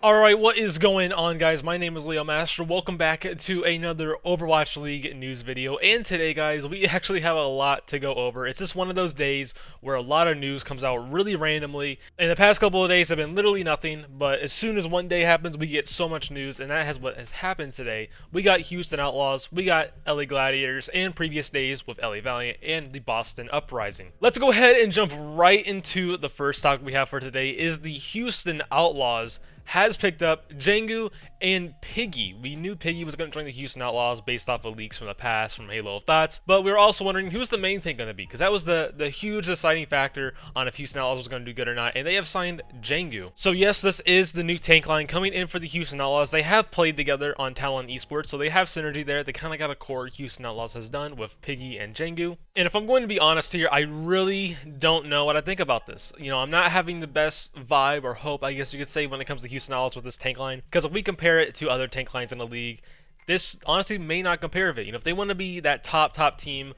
Alright, what is going on, guys? My name is Leo Master. Welcome back to another Overwatch League news video. And today, guys, we actually have a lot to go over. It's just one of those days where a lot of news comes out really randomly. In the past couple of days have been literally nothing, but as soon as one day happens, we get so much news, and that has what has happened today. We got Houston Outlaws, we got LA Gladiators, and previous days with LA Valiant and the Boston Uprising. Let's go ahead and jump right into the first topic we have for today is the Houston Outlaws has picked up Jjangu and Piggy. We knew Piggy was going to join the Houston Outlaws based off of leaks from the past from Halo of Thoughts, but we were also wondering who's the main thing going to be, because that was the huge deciding factor on if Houston Outlaws was going to do good or not, and they have signed Jjangu. So yes, this is the new tank line coming in for the Houston Outlaws. They have played together on Talon Esports, so they have synergy there. They kind of got a core Houston Outlaws has done with Piggy and Jjangu. And if I'm going to be honest here, I really don't know what I think about this. You know, I'm not having the best vibe or hope, I guess you could say, when it comes to Houston Outlaws with this tank line, because if we compare it to other tank lines in the league, this honestly may not compare with it. You know, if they want to be that top team,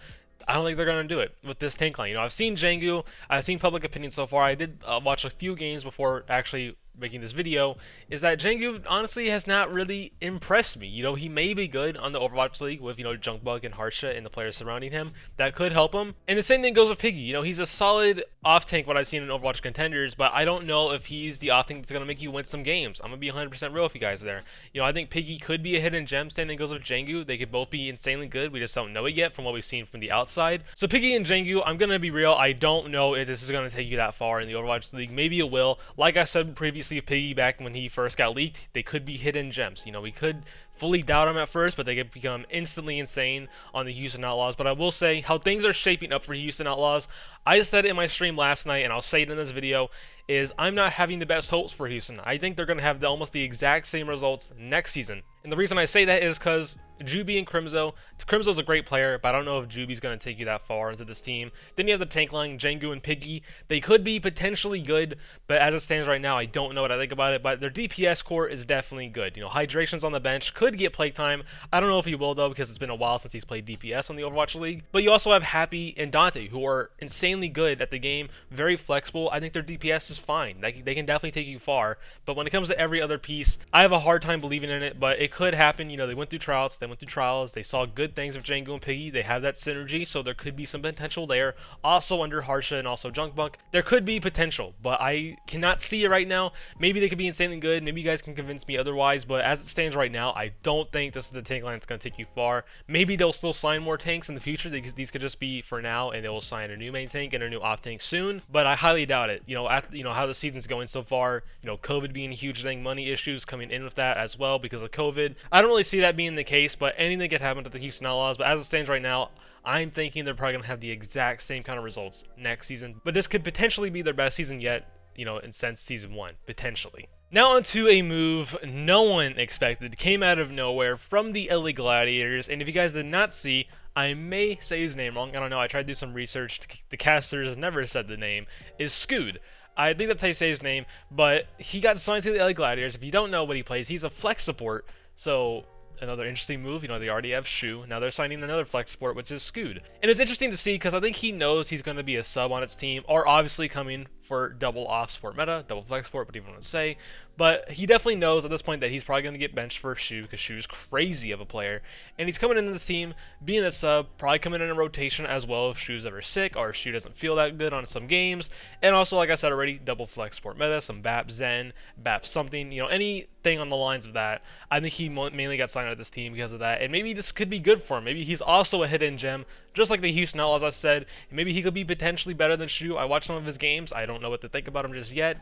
I don't think they're going to do it with this tank line. You know, I've seen Jjangu, I've seen public opinion so far. I did watch a few games before actually making this video, is that Jjangu honestly has not really impressed me. You know, he may be good on the Overwatch League with, you know, Junkbug and Harsha and the players surrounding him. That could help him. And the same thing goes with Piggy. You know, he's a solid off-tank, what I've seen in Overwatch Contenders, but I don't know if he's the off-tank that's going to make you win some games. I'm going to be 100% real with you guys there. You know, I think Piggy could be a hidden gem. Same thing goes with Jjangu. They could both be insanely good. We just don't know it yet from what we've seen from the outside. So Piggy and Jjangu, I'm going to be real, I don't know if this is going to take you that far in the Overwatch League. Maybe it will. Like I said previously, Piggy back when he first got leaked, they could be hidden gems. You know, we could fully doubt him at first, but they could become instantly insane on the Houston Outlaws. But I will say how things are shaping up for Houston Outlaws. I said it in my stream last night, and I'll say it in this video, is I'm not having the best hopes for Houston. I think they're going to have almost the exact same results next season. And the reason I say that is because Juby and Crimzo. Crimzo's a great player, but I don't know if Juby's going to take you that far into this team. Then you have the tank line, Jjangu and Piggy. They could be potentially good, but as it stands right now, I don't know what I think about it. But their DPS core is definitely good. You know, Hydration's on the bench, could get playtime. I don't know if he will, though, because it's been a while since he's played DPS on the Overwatch League. But you also have Happy and Dante, who are insanely good at the game, very flexible. I think their DPS is fine. They can definitely take you far. But when it comes to every other piece, I have a hard time believing in it, but it could happen. You know, they went through trials, they saw good things of Jjangu and Piggy. They have that synergy, so there could be some potential there. Also under Harsha and also Junkbug, there could be potential, but I cannot see it right now. Maybe they could be insanely good. Maybe you guys can convince me otherwise, but as it stands right now, I don't think this is the tank line that's going to take you far. Maybe they'll still sign more tanks in the future. These could just be for now, and they will sign a new main tank and a new off tank soon, but I highly doubt it. You know, after, you know, how the season's going so far, you know, COVID being a huge thing, money issues coming in with that as well because of COVID. I don't really see that being the case, but anything could happen to the Houston Outlaws. But as it stands right now, I'm thinking they're probably going to have the exact same kind of results next season. But this could potentially be their best season yet, you know, since season 1, potentially. Now onto a move no one expected, came out of nowhere from the LA Gladiators, and if you guys did not see, I may say his name wrong, I don't know, I tried to do some research, the casters never said the name, is Skewed. I think that's how you say his name, but he got signed to the LA Gladiators. If you don't know what he plays, he's a flex support, so another interesting move. You know, they already have Shu. Now they're signing another flex support, which is Skewed. And it's interesting to see because I think he knows he's going to be a sub on its team, or obviously coming for double off support meta, double flex support, whatever you want to say. But he definitely knows at this point that he's probably going to get benched for Shu because Shu's crazy of a player. And he's coming into this team, being a sub, probably coming in a rotation as well if Shu's ever sick or Shu doesn't feel that good on some games. And also, like I said already, double flex support meta, some BAP Zen, BAP something, you know, anything on the lines of that. I think he mainly got signed out of this team because of that. And maybe this could be good for him. Maybe he's also a hidden gem, just like the Houston Outlaws, as I said. Maybe he could be potentially better than Shu. I watched some of his games. I don't know what to think about him just yet.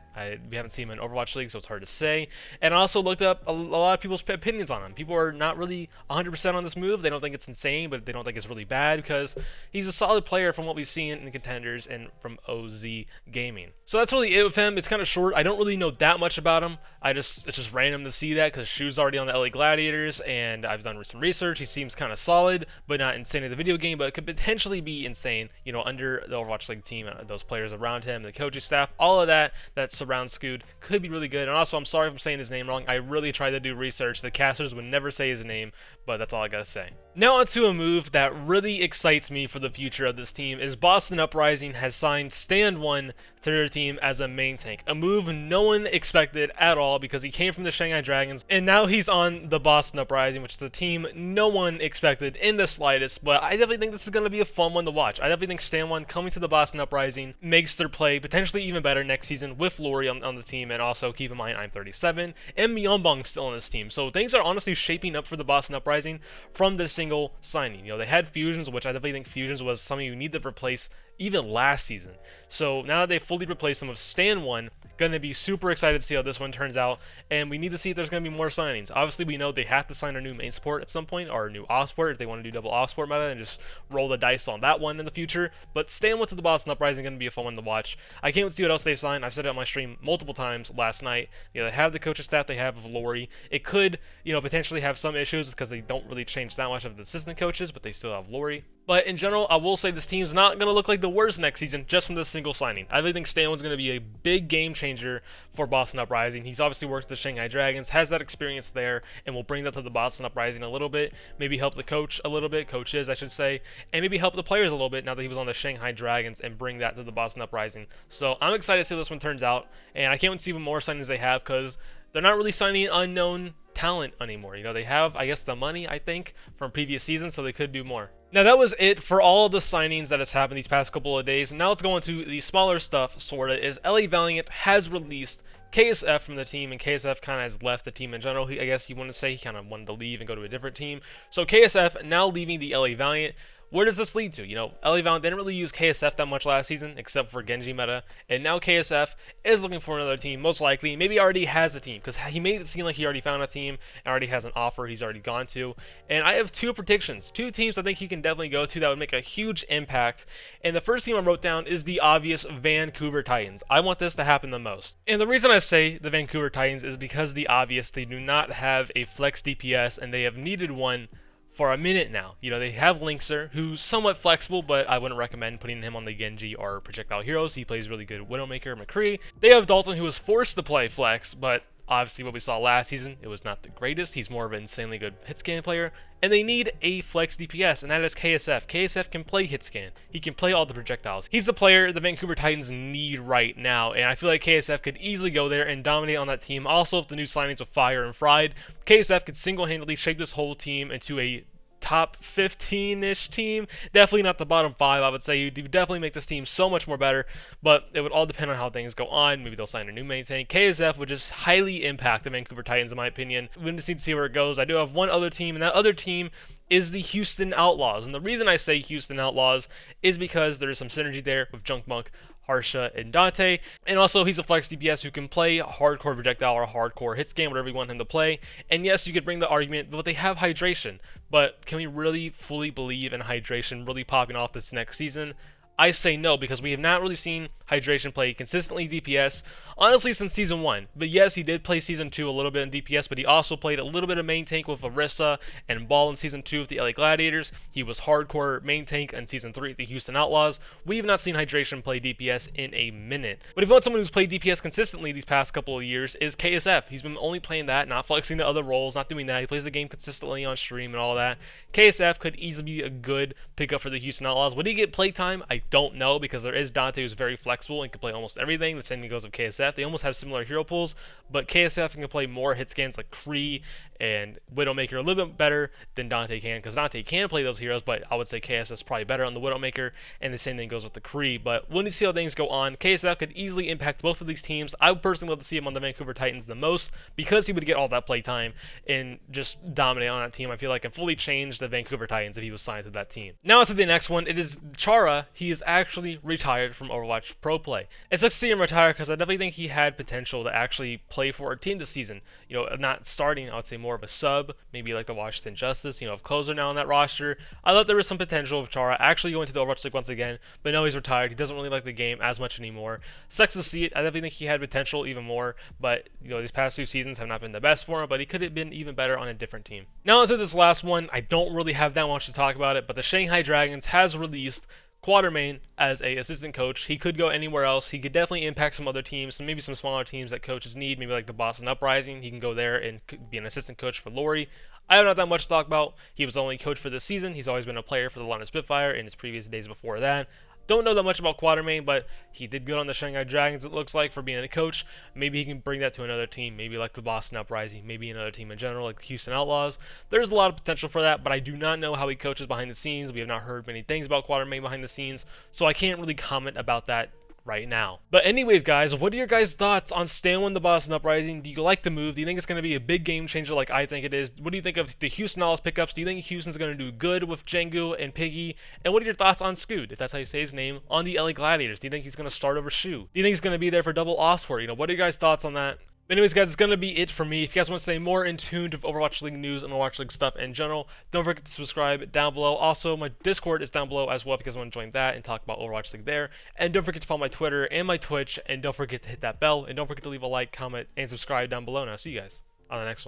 We haven't seen him in Overwatch League, so it's hard to say. And I also looked up a lot of people's opinions on him. People are not really 100% on this move. They don't think it's insane, but they don't think it's really bad because he's a solid player from what we've seen in Contenders and from OZ Gaming. So that's really it with him. It's kind of short. I don't really know that much about him. It's just random to see that because Shu's already on the LA Gladiators, and I've done some research. He seems kind of solid, but not insane in the video game, but could potentially be insane, you know, under the Overwatch League team, those players around him, the coaching staff, all of that surrounds Skewed could be really good. And also, I'm sorry if I'm saying his name wrong. I really tried to do research. The casters would never say his name, but that's all I gotta say. Now onto a move that really excites me for the future of this team is Boston Uprising has signed STAND1 to their team as a main tank. A move no one expected at all because he came from the Shanghai Dragons and now he's on the Boston Uprising, which is a team no one expected in the slightest, but I definitely think this is going to be a fun one to watch. I definitely think STAND1 coming to the Boston Uprising makes their play potentially even better next season with Lori on the team, and also keep in mind I'm 37 and Myeonbong still on this team. So things are honestly shaping up for the Boston Uprising from this single signing. You know, they had Fusions, which I definitely think Fusions was something you need to replace even last season. So now that they fully replaced them with STAND1, going to be super excited to see how this one turns out, and we need to see if there's going to be more signings. Obviously, we know they have to sign a new main support at some point, or a new off support if they want to do double off support meta and just roll the dice on that one in the future. But STAND1 to the Boston Uprising going to be a fun one to watch. I can't wait to see what else they sign. I've said it on my stream multiple times last night. You know, they have the coaching staff they have of Lori. It could, you know, potentially have some issues because they don't really change that much of the assistant coaches, but they still have Lori. But in general, I will say this team's not going to look like the worst next season just from this single signing. I really think STAND1's going to be a big game changer for Boston Uprising. He's obviously worked with the Shanghai Dragons, has that experience there, and will bring that to the Boston Uprising a little bit. Maybe help the coach a little bit, coaches I should say, and maybe help the players a little bit now that he was on the Shanghai Dragons and bring that to the Boston Uprising. So I'm excited to see how this one turns out, and I can't wait to see what more signings they have because they're not really signing unknown talent anymore. You know, they have, I guess, the money, I think, from previous seasons, so they could do more. Now, that was it for all of the signings that has happened these past couple of days. Now let's go into the smaller stuff, sorta, is LA Valiant has released KSF from the team, and KSF kind of has left the team in general. I guess you want to say he kind of wanted to leave and go to a different team. So KSF now leaving the LA Valiant. Where does this lead to? You know, LA Valiant didn't really use KSF that much last season, except for Genji meta, and now KSF is looking for another team, most likely. Maybe already has a team, because he made it seem like he already found a team, and already has an offer he's already gone to. And I have two predictions, two teams I think he can definitely go to that would make a huge impact. And the first team I wrote down is the obvious Vancouver Titans. I want this to happen the most. And the reason I say the Vancouver Titans is because the obvious, they do not have a flex DPS, and they have needed one for a minute now. You know, they have Linkser, who's somewhat flexible, but I wouldn't recommend putting him on the Genji or projectile heroes. He plays really good Widowmaker, McCree. They have Dalton, who was forced to play flex, but obviously what we saw last season, it was not the greatest. He's more of an insanely good hit scan player. And they need a flex DPS, and that is KSF. KSF can play hit scan. He can play all the projectiles. He's the player the Vancouver Titans need right now, and I feel like KSF could easily go there and dominate on that team. Also, if the new signings with Fire and Fried, KSF could single-handedly shape this whole team into a top 15-ish team. Definitely not the bottom 5, I would say. You definitely make this team so much more better, but it would all depend on how things go on. Maybe they'll sign a new main tank. KSF would just highly impact the Vancouver Titans, in my opinion. We just need to see where it goes. I do have one other team, and that other team is the Houston Outlaws. And the reason I say Houston Outlaws is because there is some synergy there with Junkmonk, Harsha, and Dante. And also, he's a flex DPS who can play hardcore projectile or hardcore hit scan, whatever you want him to play. And yes, you could bring the argument, but they have hydration. But can we really fully believe in hydration really popping off this next season? I say no, because we have not really seen hydration play consistently DPS, honestly, since Season 1. But yes, he did play Season 2 a little bit in DPS, but he also played a little bit of main tank with Arissa and Ball in Season 2 with the LA Gladiators. He was hardcore main tank in Season 3 at the Houston Outlaws. We have not seen hydration play DPS in a minute. But if you want someone who's played DPS consistently these past couple of years, is KSF. He's been only playing that, not flexing the other roles, not doing that. He plays the game consistently on stream and all that. KSF could easily be a good pickup for the Houston Outlaws. Would he get playtime? I don't know, because there is Dante, who's very flexible and can play almost everything. The same thing goes with KSF. They almost have similar hero pools, but KSF can play more hit scans like Kree and Widowmaker a little bit better than Dante can, because Dante can play those heroes, but I would say KSF is probably better on the Widowmaker, and the same thing goes with the Kree. But when you see how things go on, KSF could easily impact both of these teams. I would personally love to see him on the Vancouver Titans the most, because he would get all that play time and just dominate on that team. I feel like, and fully change the Vancouver Titans if he was signed to that team. Now to the next one, it is Chara. He is actually retired from Overwatch Pro Play. It sucks to see him retire, because I definitely think he had potential to actually play for a team this season. You know, not starting, I would say more of a sub, maybe like the Washington Justice, you know, closer now on that roster. I thought there was some potential of Chara actually going to the Overwatch League once again, but now he's retired. He doesn't really like the game as much anymore. Sucks to see it. I definitely think he had potential even more, but you know, these past 2 seasons have not been the best for him, but he could have been even better on a different team. Now into this last one, I don't really have that much to talk about it, but the Shanghai Dragons has released Quatermain as a assistant coach. He could go anywhere else. He could definitely impact some other teams, maybe some smaller teams that coaches need, maybe like the Boston Uprising. He can go there and be an assistant coach for Laurie. I have not that much to talk about. He was only coach for this season. He's always been a player for the London Spitfire in his previous days before that. Don't know that much about Quatermain, but he did good on the Shanghai Dragons, it looks like, for being a coach. Maybe he can bring that to another team, maybe like the Boston Uprising, maybe another team in general, like the Houston Outlaws. There's a lot of potential for that, but I do not know how he coaches behind the scenes. We have not heard many things about Quatermain behind the scenes, so I can't really comment about that right now. But anyways, guys, what are your guys' thoughts on STAND1 the Boston Uprising? Do you like the move? Do you think it's going to be a big game changer like I think it is? What do you think of the Houston Outlaws pickups? Do you think Houston's going to do good with Jjangu and Piggy? And what are your thoughts on Skewed, if that's how you say his name, on the LA Gladiators? Do you think he's going to start over Shu? Do you think he's going to be there for double Oswald? What are your guys' thoughts on that? Anyways, guys, it's going to be it for me. If you guys want to stay more in tune to Overwatch League news and Overwatch League stuff in general, don't forget to subscribe down below. Also, my Discord is down below as well if you guys want to join that and talk about Overwatch League there. And don't forget to follow my Twitter and my Twitch. And don't forget to hit that bell. And don't forget to leave a like, comment, and subscribe down below. And I'll see you guys on the next one.